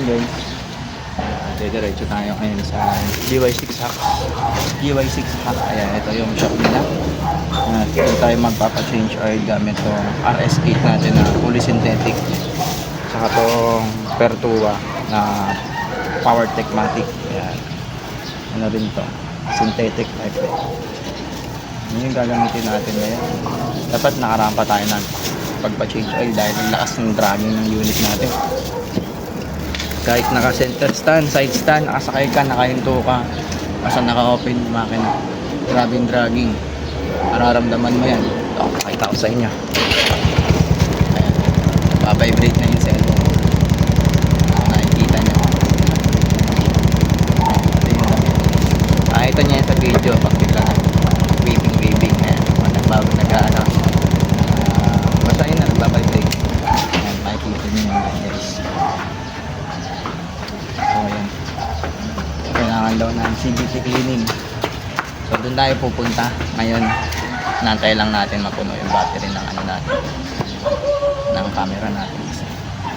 guys. Diretso tayo ngayon sa GY6 Hack. GY6 Hack. Ayan, ito yung shop nila. Dito tayo magpapa-change oil gamit itong RS8 natin na fully synthetic. Saka itong Pertua na Power Techmatic. Ayan. Ano rin to? Synthetic type. Ano yung gagamitin natin ngayon? Dapat nakarampa tayo ng pagpa-change oil dahil ang lakas ng dragging ng unit natin. Kahit naka center stand, side stand, nakasakay ka, nakahinto ka, basta naka-open yung makina, grabe yung dragging, mararamdaman mo yan. Ito, pakita ko sa inyo. Ayan, napavibrate na yung cellphone. Nakikita nyo. Ito yung dami. Nakita nyo yan sa video pag bigla waving. Ayan, nagbago nag-ano. Basta yun na, nagbavibrate. Ayan, makikita nyo yan guys. So ayan, kailangan daw ng CVT cleaning. So doon tayo pupunta ngayon. Nantay lang natin mapuno yung battery ng ano natin, ng camera natin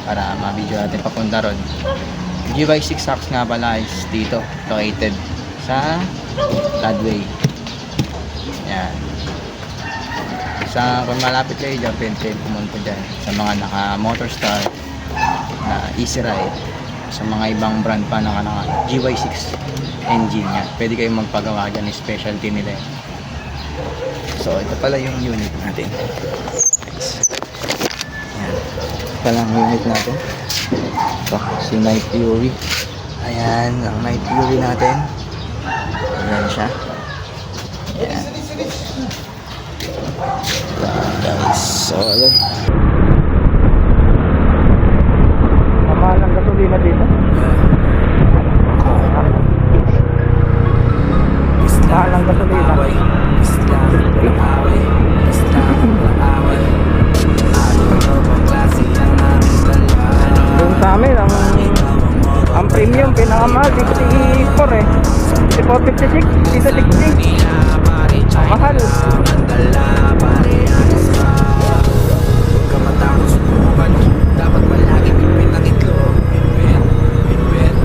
para ma-video natin papunta ron. GY6 Hacks nga pala is dito located sa Ladway. Ayan. Sa kung malapit kayo dyan, pwede pumunta dyan sa mga naka Motorstar na Easy Ride. Sa mga ibang brand pa na GY6 engine yan, pwede kayong magpagawa dyan, specialty nila yan. So ito pala yung unit natin. Ayan, ito pala ang unit natin. Ito si Night Fury. Ayan ang Night Fury natin. Ayan siya. Ayan guys, so ayan, mahal ang gasolina dito. Mahal ang gasolina. Doon sa amin ang premium pinakamahal dito si 4 eh. Si 456, dito 60. Mahal. Dapat malagi pipit ang itlog. Pipit.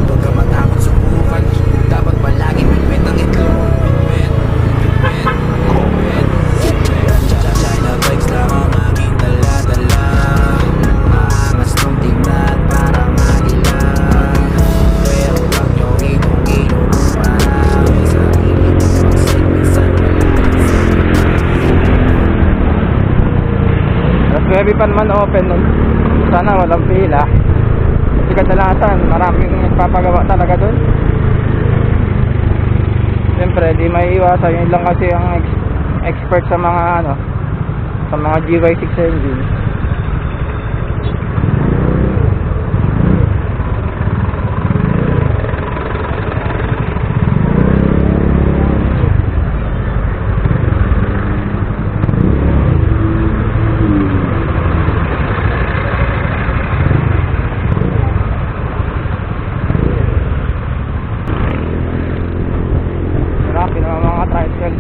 Huwag ka matakot subukan. Dapat malagi pipit ang itlog. Pipit. China bikes lang ang aking dala-dala. Maangas nung tingnan parang agila. Pero lang nyo itong para sa sarili magsigmisan. Heavy pan man open nun. Sana walang pila. Kasi kadalasan maraming nagpapagawa talaga dun. Siyempre di may iwasan. Yun lang kasi ang expert sa mga ano, sa mga GY6 engine.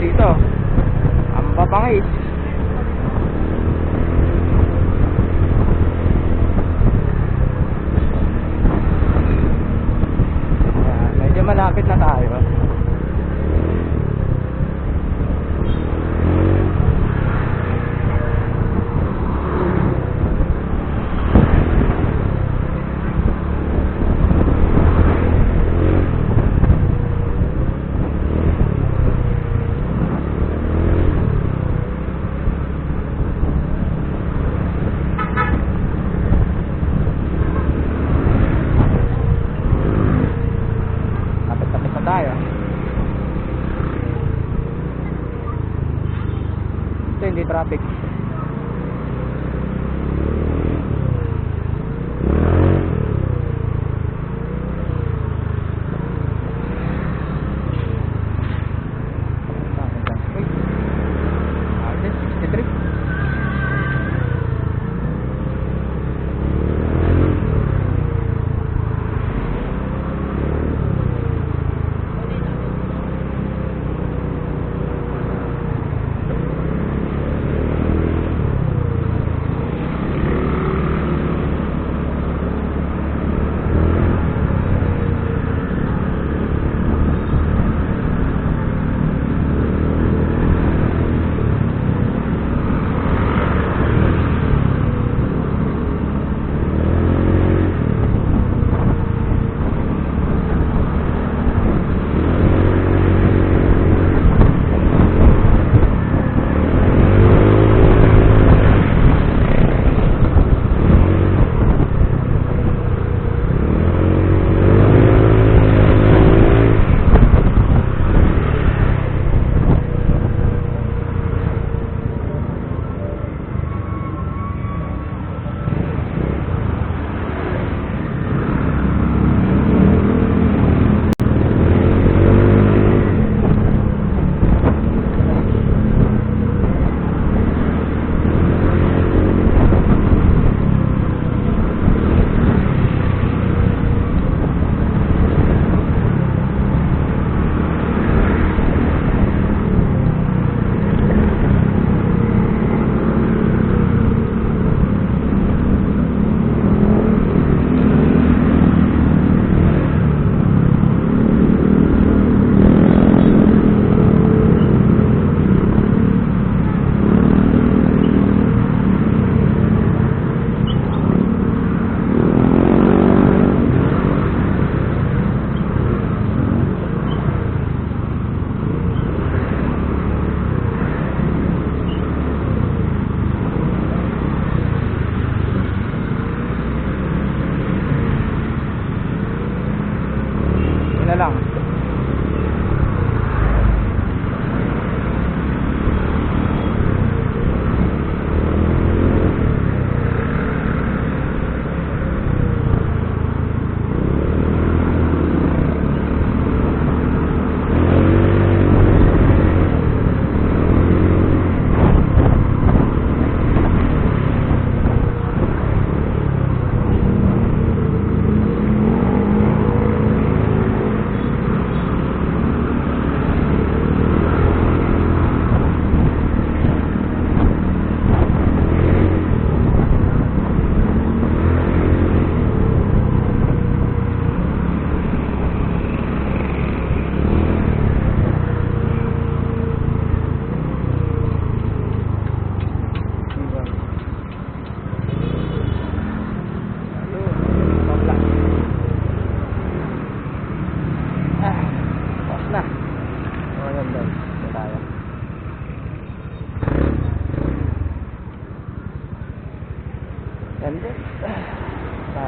Dito ang babangis.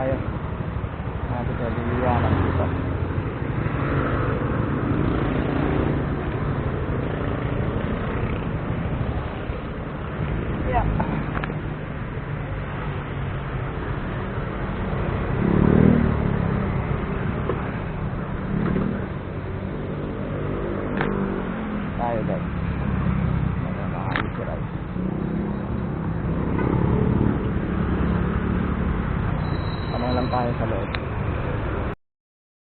tayo. Natin sa liliwanag dito. Yeah. Tayo guys. Ano mga Israel. Ano lang tayo sa loob.